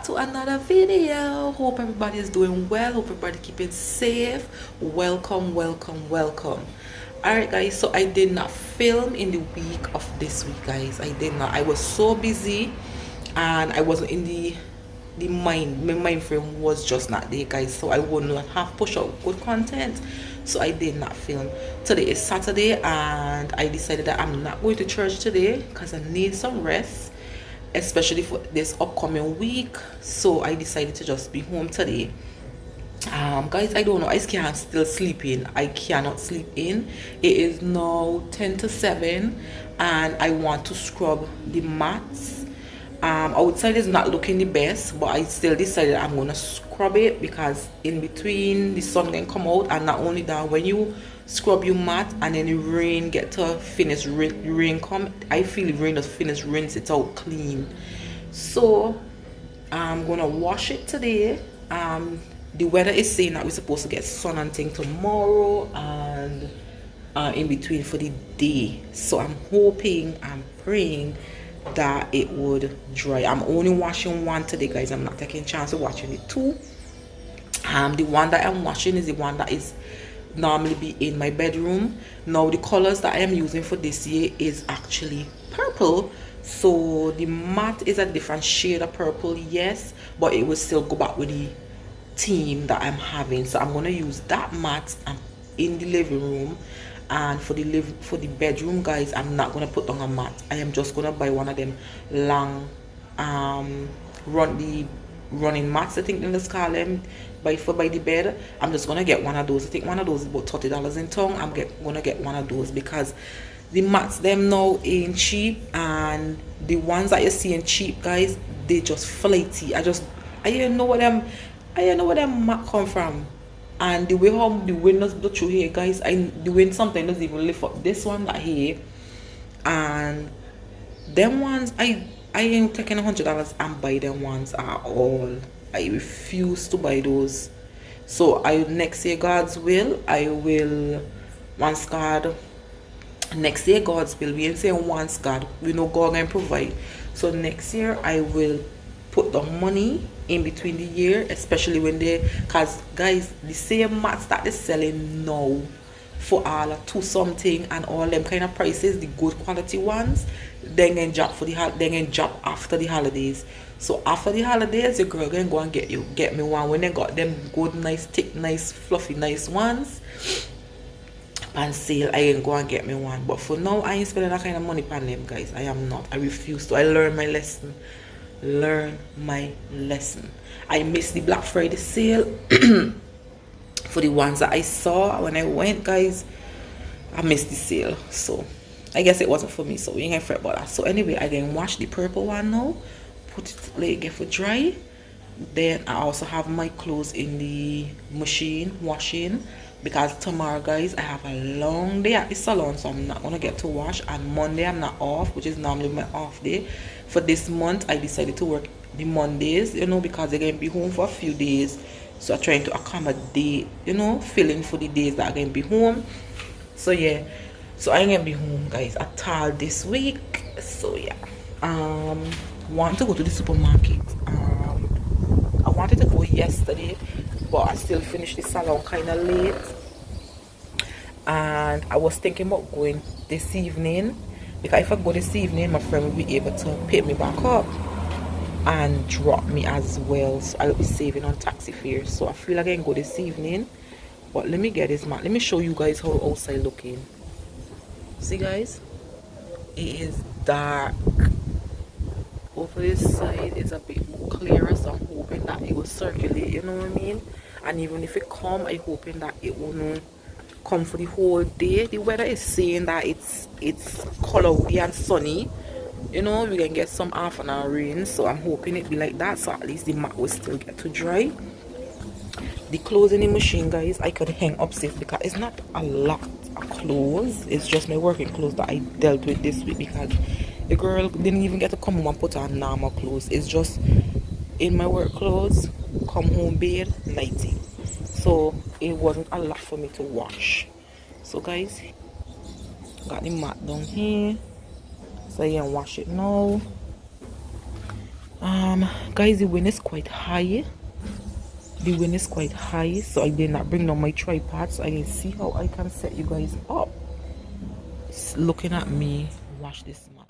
back to another video. Hope everybody is doing well. Hope everybody keeping safe. Welcome, welcome, welcome. Alright guys, so I did not film in the week of this week, guys. I did not. I was so busy and I wasn't in my mind frame was just not there, guys, so I wouldn't have push out good content, so I did not film. Today is Saturday and I decided that I'm not going to church today because I need some rest, especially for this upcoming week. So I decided to just be home today. Guys, I don't know, I can't still sleep in. I cannot sleep in. It is now 10 to 7 and I want to scrub the mats. Outside is not looking the best, but I still decided I'm gonna scrub it because in between the sun can come out, and not only that, when you scrub your mat and then the rain get to finish rain come, I feel the rain just finish rinse it out clean. So I'm gonna wash it today. The weather is saying that we're supposed to get sun and thing tomorrow and in between for the day, so I'm hoping, I'm praying that it would dry. I'm only washing one today, guys. I'm not taking a chance of washing it two. The one that I'm washing is the one that is normally be in my bedroom. Now the colors that I am using for this year is actually purple, so the mat is a different shade of purple, yes, but it will still go back with the theme that I'm having. So I'm gonna use that mat in the living room. And for the bedroom, guys, I'm not gonna put on a mat. I am just gonna buy one of them long running mats, I think let's call them, by the bed. I'm just gonna get one of those. I think one of those is about $30 in town. I'm gonna get one of those because the mats them now ain't cheap, and the ones that you see in cheap, guys, they just flaky. I don't know where them mat come from. And the way how the wind does blow through here, guys, the wind sometimes doesn't even lift up this one that here. And them ones, I ain't taking $100 and buy them ones at all. I refuse to buy those. So next year, God's will, I will, once God, next year God's will, we ain't saying once God, we know God can provide. So next year I will put the money in between the year, especially when because guys, the same mats that they're selling now for all 2 something and all them kind of prices, the good quality ones, then can drop after the holidays. So after the holidays, your girl can go and get me one when they got them good, nice, thick, nice, fluffy, nice ones on sale. I can go and get me one, but for now I ain't spending that kind of money on them, guys. I am not. I refuse to. I learned my lesson. I missed the Black Friday sale for the ones that I saw when I went, guys. I missed the sale, so I guess it wasn't for me, so we ain't gonna fret about that. So anyway, I then wash the purple one now, put it, let it get for dry. Then I also have my clothes in the machine washing, because tomorrow, guys, I have a long day at the salon, so I'm not gonna get to wash. And Monday I'm not off, which is normally my off day. For this month I decided to work the Mondays, you know, because they're gonna be home for a few days, so I'm trying to accommodate, you know, filling for the days that I'm gonna be home. So yeah, so I ain't gonna be home, guys, at all this week. So yeah, want to go to the supermarket. I wanted to go yesterday, but I still finished the salon kind of late, and I was thinking about going this evening, because if I go this evening, my friend will be able to pick me back up and drop me as well, so I'll be saving on taxi fare. So I feel like I can go this evening, but let me get this mat. Let me show you guys how outside looking. See, guys, it is dark. Over this side is a bit more clearer, so I'm hoping that it will circulate, you know what I mean? And even if it come, I'm hoping that it won't come for the whole day. The weather is saying that it's cloudy and sunny, you know, we can get some half an hour rain, so I'm hoping it be like that, so at least the mat will still get to dry. The clothes in the machine, guys, I could hang upstairs because it's not a lot of clothes. It's just my working clothes that I dealt with this week, because the girl didn't even get to come home and put on normal clothes. It's just in my work clothes, come home, bathe, nighty. So it wasn't a lot for me to wash. So guys, got the mat down here, so I can wash it now. Guys, the wind is quite high. The wind is quite high, so I did not bring down my tripod so I can see how I can set you guys up. It's looking at me wash this mat.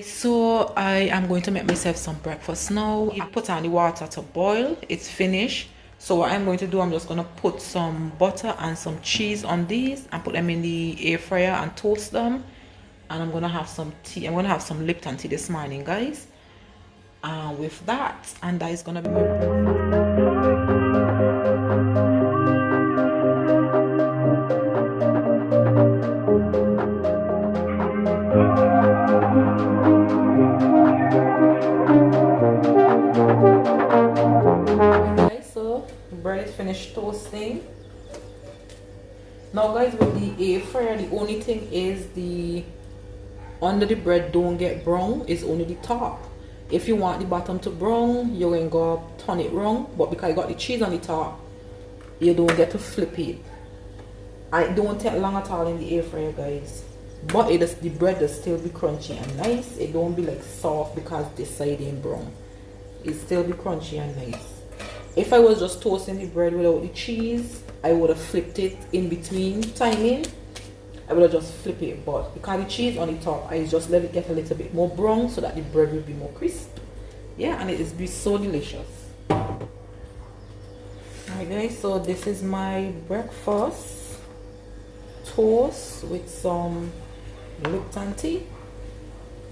So I am going to make myself some breakfast now. I put on the water to boil. It's finished. So what I'm going to do, I'm just going to put some butter and some cheese on these and put them in the air fryer and toast them. And I'm going to have some tea. I'm going to have some Lipton tea this morning, guys. With that, and that is going to be my breakfast. Bread is finished toasting. Now guys, with the air fryer, the only thing is the under the bread don't get brown, it's only the top. If you want the bottom to brown, you're going to go turn it wrong, but because I got the cheese on the top, you don't get to flip it. And it don't take long at all in the air fryer, guys. But it is, the bread will still be crunchy and nice. It don't be like soft because this side ain't brown. It still be crunchy and nice. If I was just toasting the bread without the cheese, I would have flipped it in between timing. I would have just flipped it, but because the cheese on the top, I just let it get a little bit more brown so that the bread will be more crisp. Yeah, and it is be so delicious. Alright guys, so this is my breakfast toast with some Lipton tea.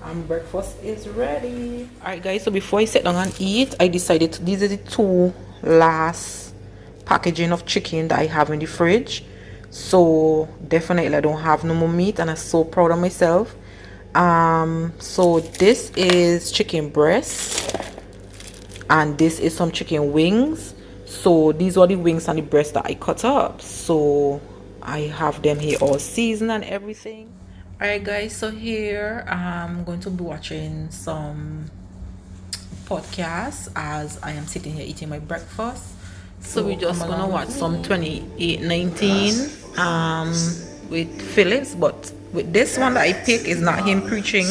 And breakfast is ready. Alright guys, so before I sit down and eat, I decided to, these are the two last packaging of chicken that I have in the fridge. So definitely I don't have no more meat and I'm so proud of myself. So this is chicken breast and this is some chicken wings. So these are the wings and the breast that I cut up. So I have them here all seasoned and everything. Alright guys, so here I'm going to be watching some podcasts as I am sitting here eating my breakfast. So we're just gonna watch some 2819 with Phillips, but with this one that I pick is not him preaching,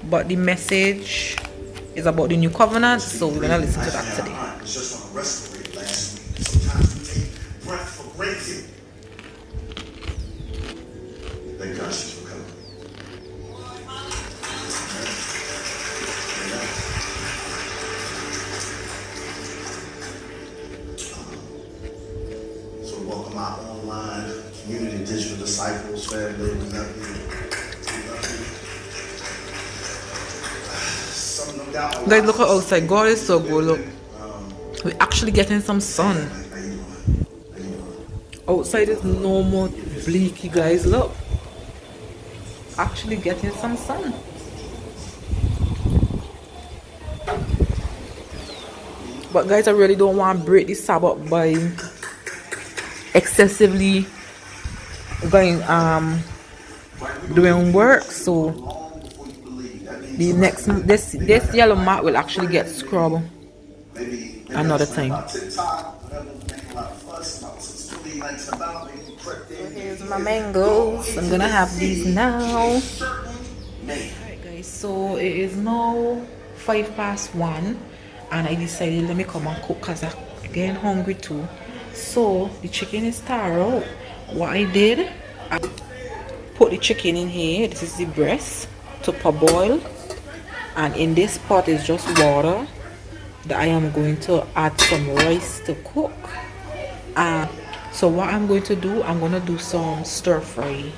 but the message is about the new covenant, so we're gonna listen to that today. Thank God she's recovering. So welcome our online community digital disciples, family. We love you. Guys, look outside. God is so good. Look, we're actually getting some sun. Outside is no more bleaky, guys. Look, actually getting some sun. But guys, I really don't want to break this Sabbath by excessively going doing work. So the next this yellow mat will actually get scrubbed another time. Here's my mangoes. I'm gonna have these now. Alright guys, so it is now 1:05 and I decided let me come and cook because I'm getting hungry too. So the chicken is taro. What I did, I put the chicken in here. This is the breast to parboil, and in this pot is just water that I am going to add some rice to cook. So what I'm going to do, I'm going to do some stir fry.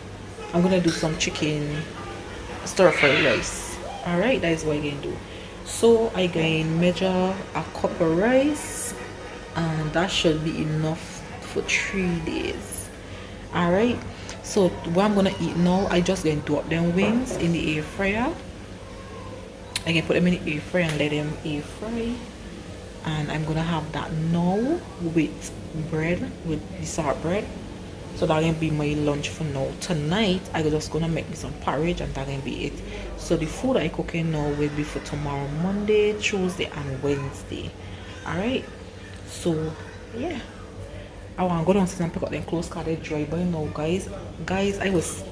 I'm going to do some chicken stir fry rice. Alright, that is what I'm going to do. So I can measure a cup of rice, and that should be enough for 3 days. Alright, so what I'm going to eat now, I just going to drop them wings in the air fryer. I can put them in the air fryer and let them air fry. And I'm gonna have that now with bread, with the salt bread. So that gonna be my lunch for now. Tonight I'm just gonna make me some porridge, and that gonna be it. So the food I cooking now will be for tomorrow, Monday, Tuesday and Wednesday. Alright, so yeah, I want to go downstairs and pick up them clothes because they're dry by now, guys. I was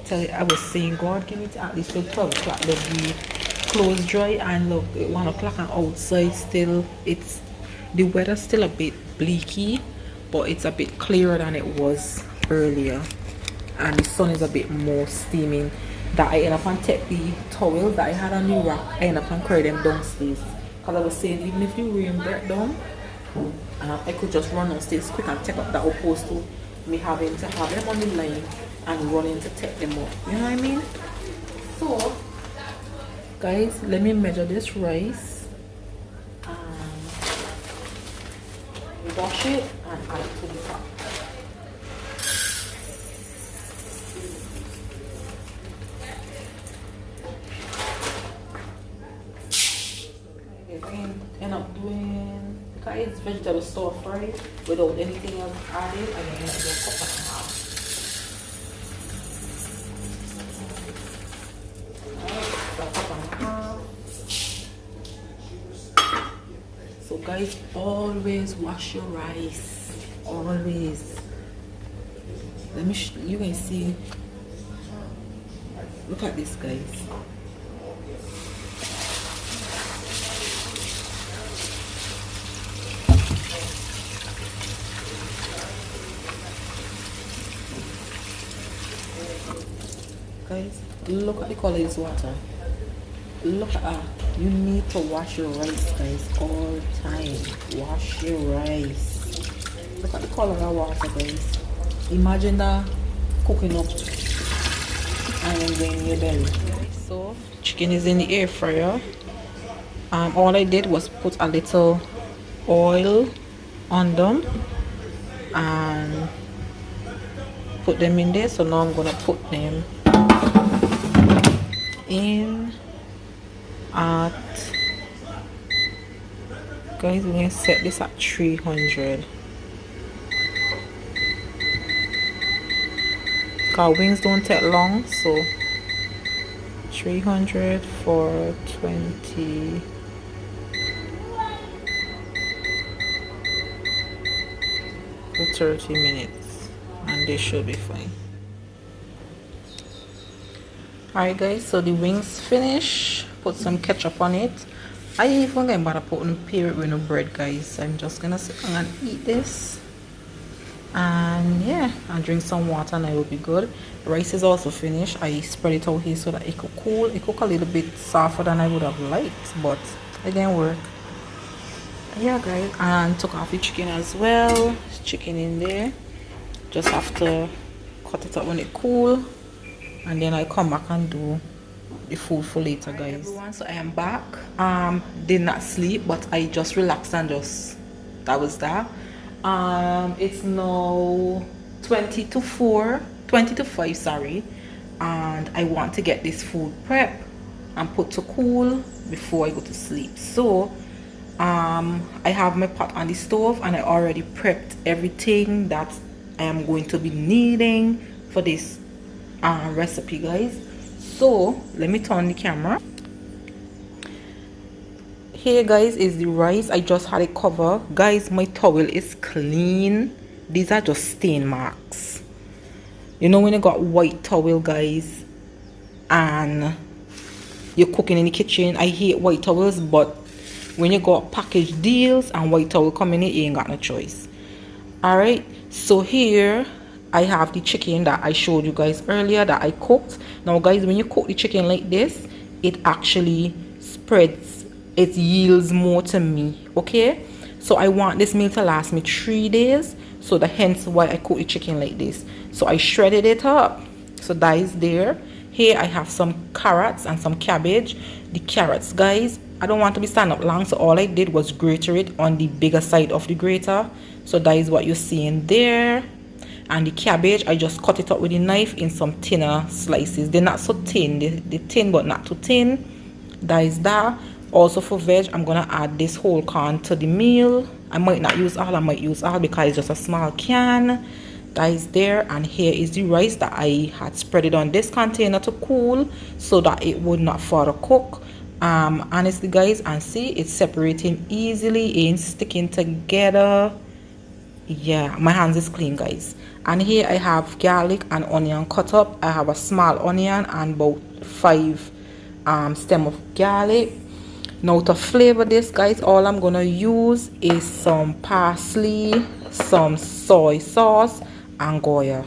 saying, God, give me to at least till 12 o'clock let the clothes dry, and look, at 1 o'clock and outside still the weather's still a bit bleaky, but it's a bit clearer than it was earlier, and the sun is a bit more steaming. That I end up and take the towels that I had on the rack, I end up and carry them downstairs, because I was saying even if the rain break down, I could just run downstairs quick and take up that, opposed to me having to have them on the line and running to take them up, you know what I mean? So guys, let me measure this rice, wash it and add it to the pot. I end up doing, because it's vegetable stir fry without anything else added, I end up doing cut that in half. So guys, always wash your rice, always. Let me you can see, look at this, guys. Guys, look at the color of this water. Look at that. You need to wash your rice, guys, all the time. Wash your rice. Look at the color of that water, guys. Imagine that cooking up and going in your belly. So chicken is in the air fryer. All I did was put a little oil on them and put them in there. So now I'm gonna put them in at, guys, we're gonna set this at 300, because wings don't take long. So 300 for 20 for 30 minutes, and they should be fine. Alright guys, so the wings finish. Put some ketchup on it. I even gonna bother putting pair it with no bread, guys. I'm just gonna sit and eat this, and yeah, and drink some water, and I will be good. Rice is also finished. I spread it out here so that it could cool. It cooked a little bit softer than I would have liked, but it didn't work. Yeah guys, and took off the chicken as well. Chicken in there. Just have to cut it up when it cool, and then I come back and do the food for later, guys. Hi everyone, so I am back. Did not sleep, but I just relaxed and just, that was that. It's now 20 to 5, sorry, and I want to get this food prep and put to cool before I go to sleep. So I have my pot on the stove, and I already prepped everything that I am going to be needing for this recipe, guys. So let me turn the camera. Here guys is the rice. I just had it covered, guys. My towel is clean. These are just stain marks. You know when you got white towel, guys, and you're cooking in the kitchen, I hate white towels, but when you got package deals and white towel coming in, you ain't got no choice. All right, so here I have the chicken that I showed you guys earlier that I cooked. Now guys, when you cook the chicken like this, it actually spreads, it yields more to me, okay? So I want this meal to last me 3 days. So the hence why I cook the chicken like this. So I shredded it up. So that is there. Here I have some carrots and some cabbage. The carrots, guys, I don't want to be standing up long, so all I did was grate it on the bigger side of the grater. So that is what you're seeing there. And the cabbage, I just cut it up with a knife in some thinner slices. They're not so thin, they're thin but not too thin. That is that. Also for veg, I'm gonna add this whole corn to the meal. I might not use all, I might use all because it's just a small can. That is there. And here is the rice that I had spread it on this container to cool so that it would not further cook. Honestly, guys, and see, it's separating easily, ain't sticking together. Yeah, my hands is clean, guys. And here I have garlic and onion cut up. I have a small onion and about 5 stem of garlic. Now to flavor this, guys, all I'm gonna use is some parsley, some soy sauce, and Goya.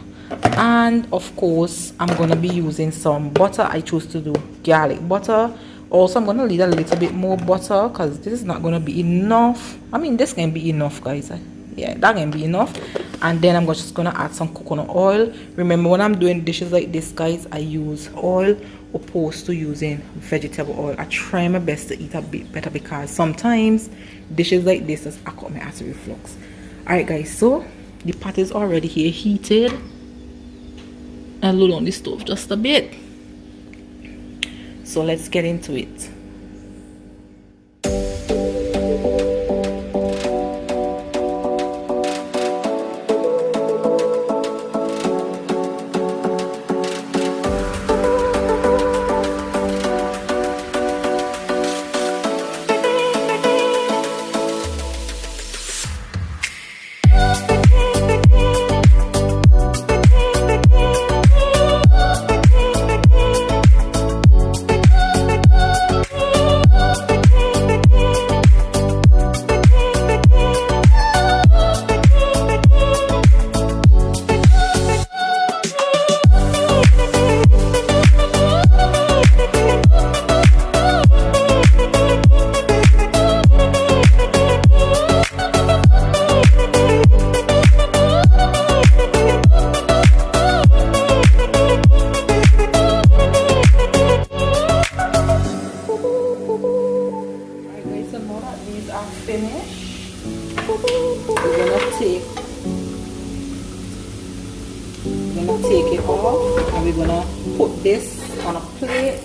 And of course, I'm gonna be using some butter. I choose to do garlic butter. Also, I'm gonna need a little bit more butter because this is not gonna be enough. I mean, this can be enough, guys. Yeah, that can be enough. And then I'm just gonna add some coconut oil. Remember, when I'm doing dishes like this, guys, I use oil opposed to using vegetable oil. I try my best to eat a bit better because sometimes dishes like this just cut my acid reflux. All right, guys, so the pot is already here heated. And load on the stove just a bit. So let's get into it. Take it off and we're gonna put this on a plate.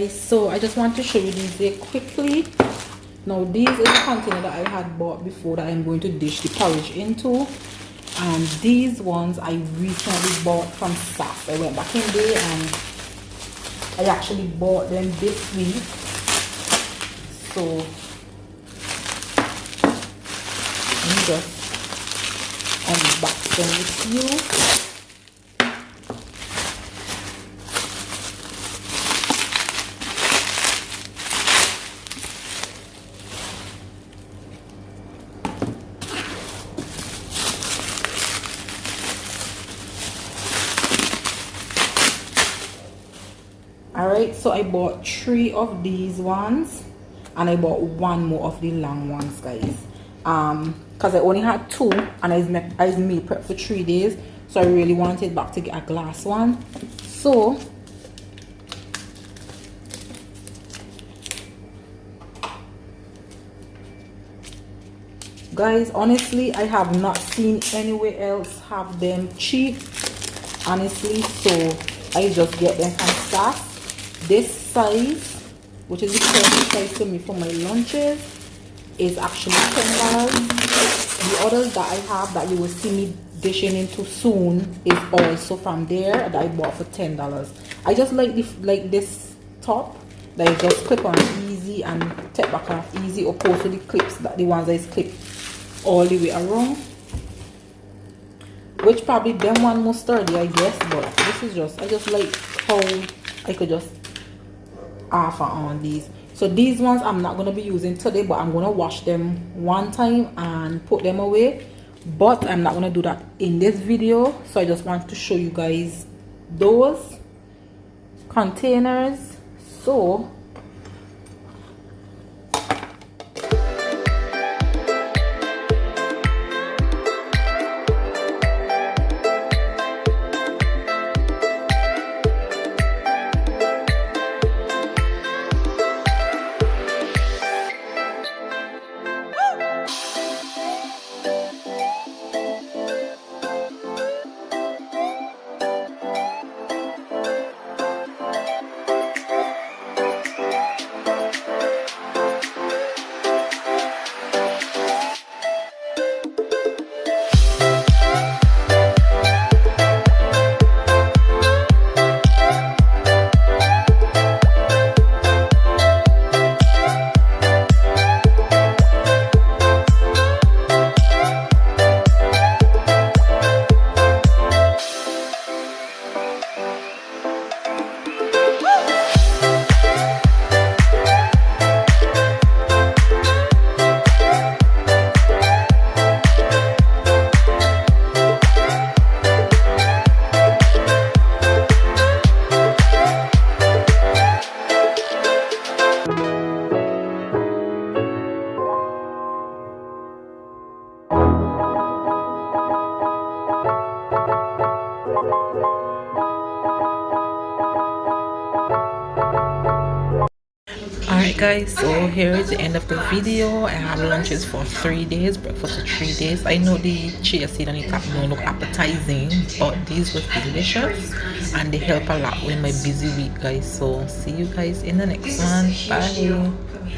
guys, so I just want to show you these here quickly. Now these is the container that I had bought before that I'm going to dish the porridge into, and these ones I recently bought from SAS. I went back in there and I actually bought them this week. So let me just unbox them with you. Alright, so I bought 3 of these ones and I bought 1 more of the long ones, guys, because I only had 2 and I meal prep for 3 days, so I really wanted back to get a glass one. So guys, honestly, I have not seen anywhere else have them cheap, honestly, so I just get them from SAS. This size, which is the perfect size to me for my lunches, is actually $10. The others that I have that you will see me dishing into soon is also from there that I bought for $10. I just like this top that you just clip on easy and take back off easy, opposed to the clips that the ones that is clipped all the way around, which probably them one more sturdy, I guess, but this is just, I just like how I could just offer on these. So these ones I'm not going to be using today, but I'm going to wash them one time and put them away, but I'm not going to do that in this video. So I just want to show you guys those containers. So alright guys, so here is the end of the video. I have lunches for 3 days, breakfast for 3 days. I know the chia seed on the top don't look appetizing, but these were delicious and they help a lot with my busy week, guys. So see you guys in the next one. Bye.